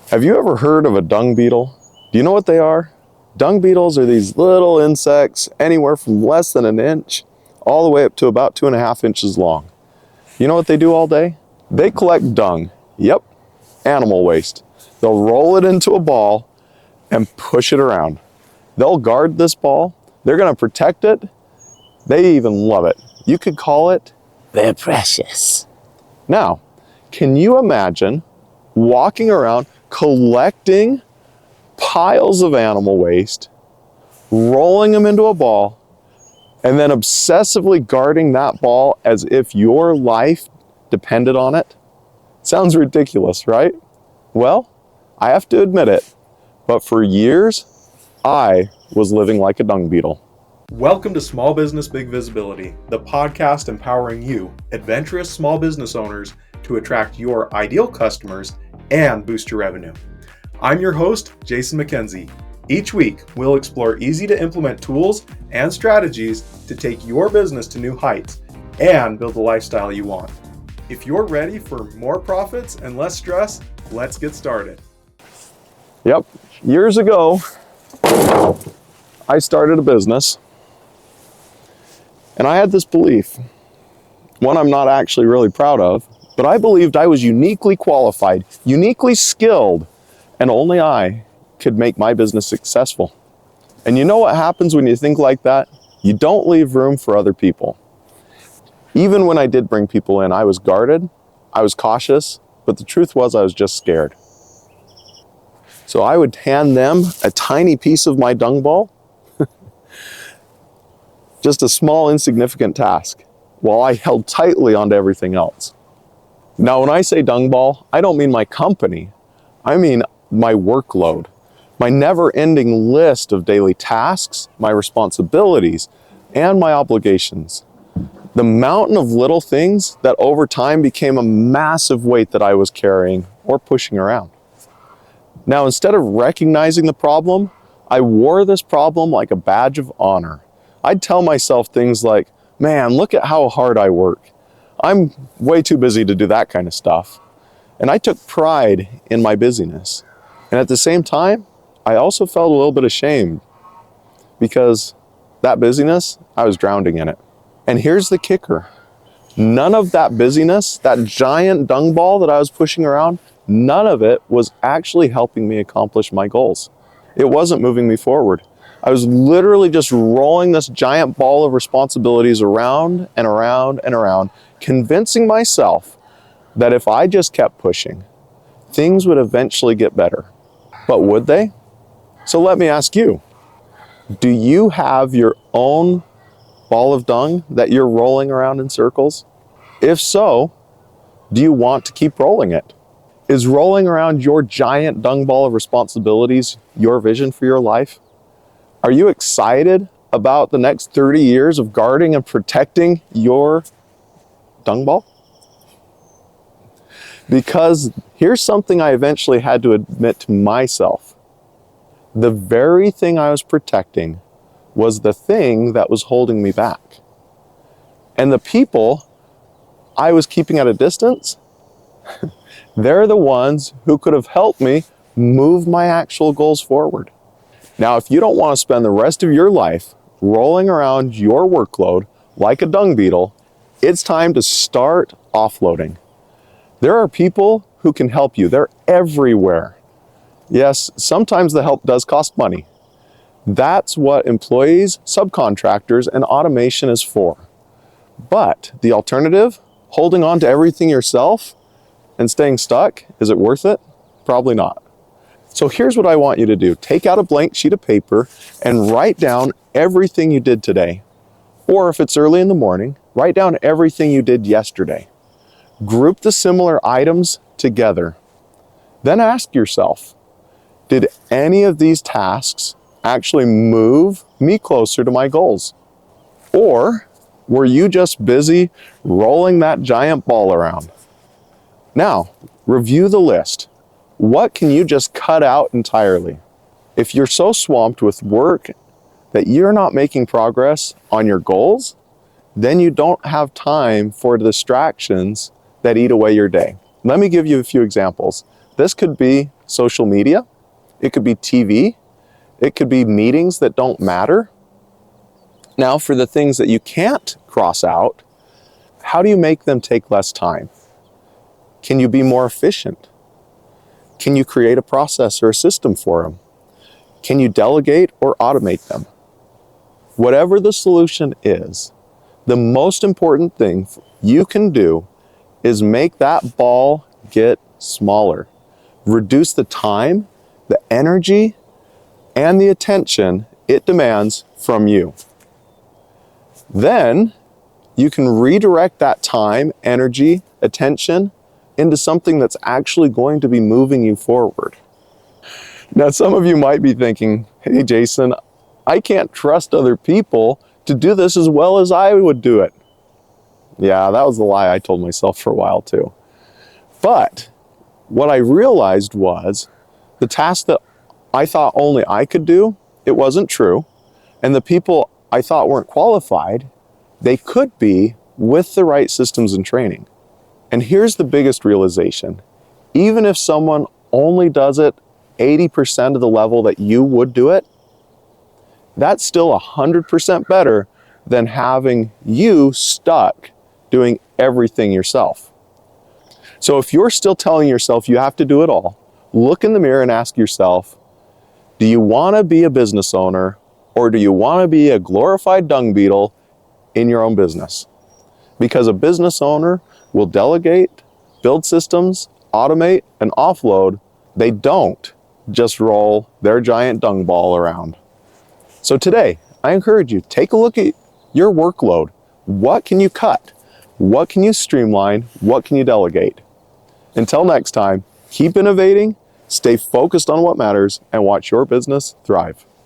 Have you ever heard of a dung beetle? Do you know what they are? Dung beetles are these little insects anywhere from less than an inch all the way up to about 2.5 inches long. You know what they do all day? They collect dung. Yep, animal waste. They'll roll it into a ball and push it around. They'll guard this ball. They're going to protect it. They even love it. You could call it they're precious. Now, can you imagine walking around collecting piles of animal waste, rolling them into a ball, and then obsessively guarding that ball as if your life depended on it? Sounds ridiculous, right? Well, I have to admit it, but for years, I was living like a dung beetle. Welcome to Small Business Big Visibility, the podcast empowering you, adventurous small business owners, to attract your ideal customers and boost your revenue. I'm your host, Jason McKenzie. Each week, we'll explore easy-to-implement tools and strategies to take your business to new heights and build the lifestyle you want. If you're ready for more profits and less stress, let's get started. Yep, years ago, I started a business, and I had this belief, one I'm not actually really proud of, but I believed I was uniquely qualified, uniquely skilled, and only I could make my business successful. And you know what happens when you think like that? You don't leave room for other people. Even when I did bring people in, I was guarded, I was cautious, but the truth was I was just scared. So I would hand them a tiny piece of my dung ball, just a small insignificant task, while I held tightly onto everything else. Now, when I say dung ball, I don't mean my company. I mean my workload, my never-ending list of daily tasks, my responsibilities, and my obligations. The mountain of little things that over time became a massive weight that I was carrying or pushing around. Now, instead of recognizing the problem, I wore this problem like a badge of honor. I'd tell myself things like, man, look at how hard I work. I'm way too busy to do that kind of stuff. And I took pride in my busyness. And at the same time, I also felt a little bit ashamed because that busyness, I was drowning in it. And here's the kicker. None of that busyness, that giant dung ball that I was pushing around, none of it was actually helping me accomplish my goals. It wasn't moving me forward. I was literally just rolling this giant ball of responsibilities around and around and around, convincing myself that if I just kept pushing, things would eventually get better. But would they? So let me ask you, do you have your own ball of dung that you're rolling around in circles? If so, do you want to keep rolling it? Is rolling around your giant dung ball of responsibilities your vision for your life? Are you excited about the next 30 years of guarding and protecting your dung ball? Because here's something I eventually had to admit to myself. The very thing I was protecting was the thing that was holding me back. And the people I was keeping at a distance, they're the ones who could have helped me move my actual goals forward. Now, if you don't want to spend the rest of your life rolling around your workload like a dung beetle, it's time to start offloading. There are people who can help you. They're everywhere. Yes, sometimes the help does cost money. That's what employees, subcontractors, and automation is for. But the alternative, holding on to everything yourself and staying stuck, is it worth it? Probably not. So here's what I want you to do. Take out a blank sheet of paper and write down everything you did today. Or if it's early in the morning, write down everything you did yesterday. Group the similar items together. Then ask yourself, did any of these tasks actually move me closer to my goals? Or were you just busy rolling that giant ball around? Now, review the list. What can you just cut out entirely? If you're so swamped with work that you're not making progress on your goals, then you don't have time for distractions that eat away your day. Let me give you a few examples. This could be social media, it could be TV, it could be meetings that don't matter. Now, for the things that you can't cross out, how do you make them take less time? Can you be more efficient? Can you create a process or a system for them? Can you delegate or automate them? Whatever the solution is, the most important thing you can do is make that ball get smaller. Reduce the time, the energy, and the attention it demands from you. Then you can redirect that time, energy, attention into something that's actually going to be moving you forward. Now, some of you might be thinking, hey, Jason, I can't trust other people to do this as well as I would do it. Yeah, that was the lie I told myself for a while too. But what I realized was the task that I thought only I could do, it wasn't true. And the people I thought weren't qualified, they could be with the right systems and training. And here's the biggest realization. Even if someone only does it 80% of the level that you would do it, that's still 100% better than having you stuck doing everything yourself. So if you're still telling yourself you have to do it all, look in the mirror and ask yourself, do you want to be a business owner, or do you want to be a glorified dung beetle in your own business? Because a business owner will delegate, build systems, automate, and offload. They don't just roll their giant dung ball around. So today, I encourage you, take a look at your workload. What can you cut? What can you streamline? What can you delegate? Until next time, keep innovating, stay focused on what matters, and watch your business thrive.